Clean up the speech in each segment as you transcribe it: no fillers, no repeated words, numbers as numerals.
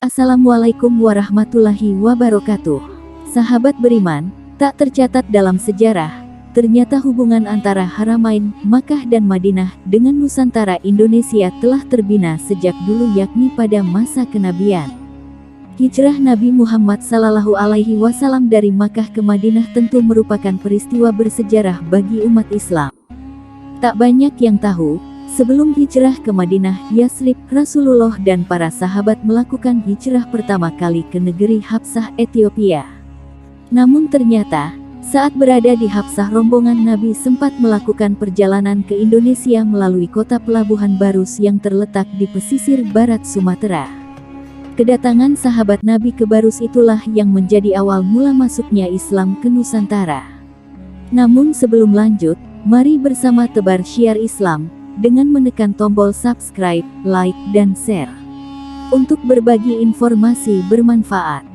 Assalamualaikum warahmatullahi wabarakatuh. Sahabat beriman, tak tercatat dalam sejarah, ternyata hubungan antara Haramain, Makkah dan Madinah dengan Nusantara Indonesia telah terbina sejak dulu, yakni pada masa kenabian. Hijrah Nabi Muhammad SAW dari Makkah ke Madinah tentu merupakan peristiwa bersejarah bagi umat Islam. Tak banyak yang tahu, sebelum hijrah ke Madinah, Yasrib, Rasulullah dan para sahabat melakukan hijrah pertama kali ke negeri Habsah, Ethiopia. Namun ternyata, saat berada di Habsah, rombongan Nabi sempat melakukan perjalanan ke Indonesia melalui kota pelabuhan Barus yang terletak di pesisir barat Sumatera. Kedatangan sahabat Nabi ke Barus itulah yang menjadi awal mula masuknya Islam ke Nusantara. Namun sebelum lanjut, mari bersama tebar syiar Islam dengan menekan tombol subscribe, like, dan share untuk berbagi informasi bermanfaat.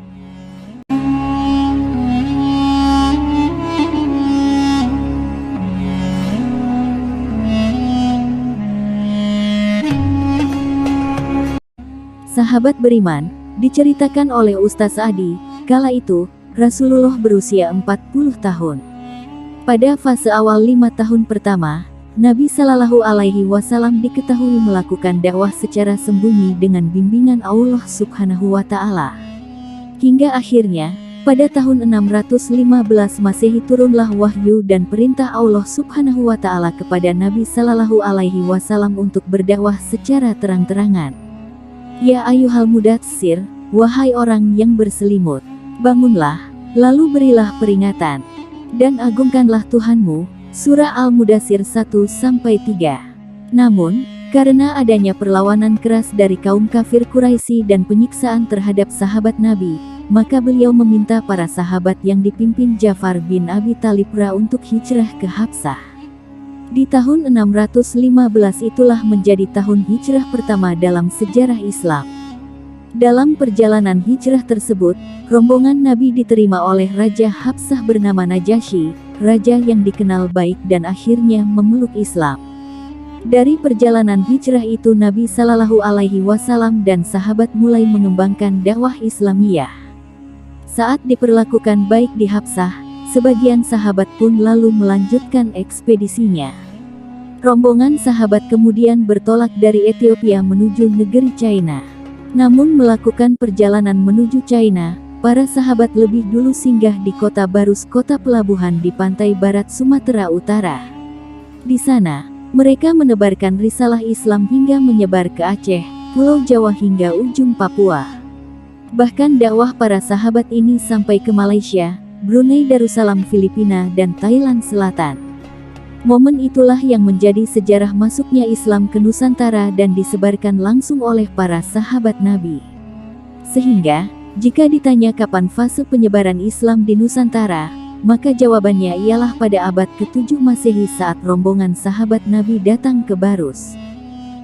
Sahabat beriman, diceritakan oleh Ustaz Adi, kala itu Rasulullah berusia 40 tahun. Pada fase awal 5 tahun pertama, Nabi Shallallahu Alaihi Wasallam diketahui melakukan dakwah secara sembunyi dengan bimbingan Allah Subhanahu wa Ta'ala. Hingga akhirnya, pada tahun 615 Masehi turunlah wahyu dan perintah Allah Subhanahu wa Ta'ala kepada Nabi Shallallahu Alaihi Wasallam untuk berdakwah secara terang-terangan. Ya ayyuhal mudatsir, wahai orang yang berselimut, bangunlah, lalu berilah peringatan, dan agungkanlah Tuhanmu. Surah Al-Mudatsir 1-3. Namun, karena adanya perlawanan keras dari kaum kafir Quraisy dan penyiksaan terhadap sahabat Nabi, maka beliau meminta para sahabat yang dipimpin Ja'far bin Abi Thalib untuk hijrah ke Habsah. Di tahun 615 itulah menjadi tahun hijrah pertama dalam sejarah Islam. Dalam perjalanan hijrah tersebut, rombongan Nabi diterima oleh Raja Habsah bernama Najasyi, raja yang dikenal baik dan akhirnya memeluk Islam. Dari perjalanan hijrah itu Nabi Shallallahu Alaihi Wasallam dan sahabat mulai mengembangkan dakwah Islamiyah. Saat diperlakukan baik di Habsah, sebagian sahabat pun lalu melanjutkan ekspedisinya. Rombongan sahabat kemudian bertolak dari Ethiopia menuju negeri China. Namun melakukan perjalanan menuju China, para sahabat lebih dulu singgah di kota Barus, kota pelabuhan di pantai barat Sumatera Utara. Di sana, mereka menebarkan risalah Islam hingga menyebar ke Aceh, Pulau Jawa hingga ujung Papua. Bahkan dakwah para sahabat ini sampai ke Malaysia, Brunei Darussalam, Filipina, dan Thailand Selatan. Momen itulah yang menjadi sejarah masuknya Islam ke Nusantara dan disebarkan langsung oleh para sahabat Nabi. Sehingga, jika ditanya kapan fase penyebaran Islam di Nusantara, maka jawabannya ialah pada abad ke-7 Masehi saat rombongan sahabat Nabi datang ke Barus.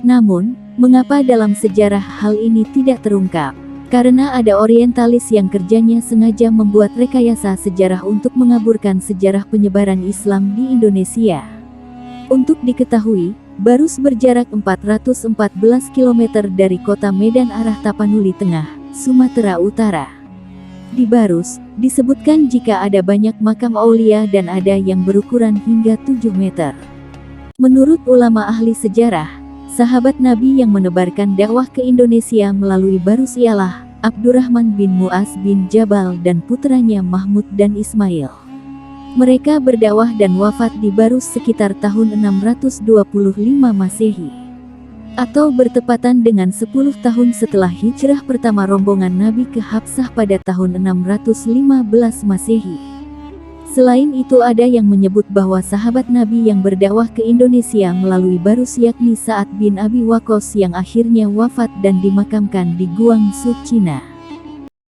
Namun, mengapa dalam sejarah hal ini tidak terungkap? Karena ada orientalis yang kerjanya sengaja membuat rekayasa sejarah untuk mengaburkan sejarah penyebaran Islam di Indonesia. Untuk diketahui, Barus berjarak 414 km dari kota Medan arah Tapanuli Tengah, Sumatera Utara. Di Barus, disebutkan jika ada banyak makam aulia dan ada yang berukuran hingga 7 meter. Menurut ulama ahli sejarah, sahabat Nabi yang menebarkan dakwah ke Indonesia melalui Barus ialah Abdurrahman bin Mu'az bin Jabal dan putranya Mahmud dan Ismail. Mereka berdakwah dan wafat di Barus sekitar tahun 625 Masehi. Atau bertepatan dengan 10 tahun setelah hijrah pertama rombongan Nabi ke Habsah pada tahun 615 Masehi. Selain itu ada yang menyebut bahwa sahabat Nabi yang berdakwah ke Indonesia melalui Barus yakni Sa'ad bin Abi Waqqas yang akhirnya wafat dan dimakamkan di Guangzhou, Cina.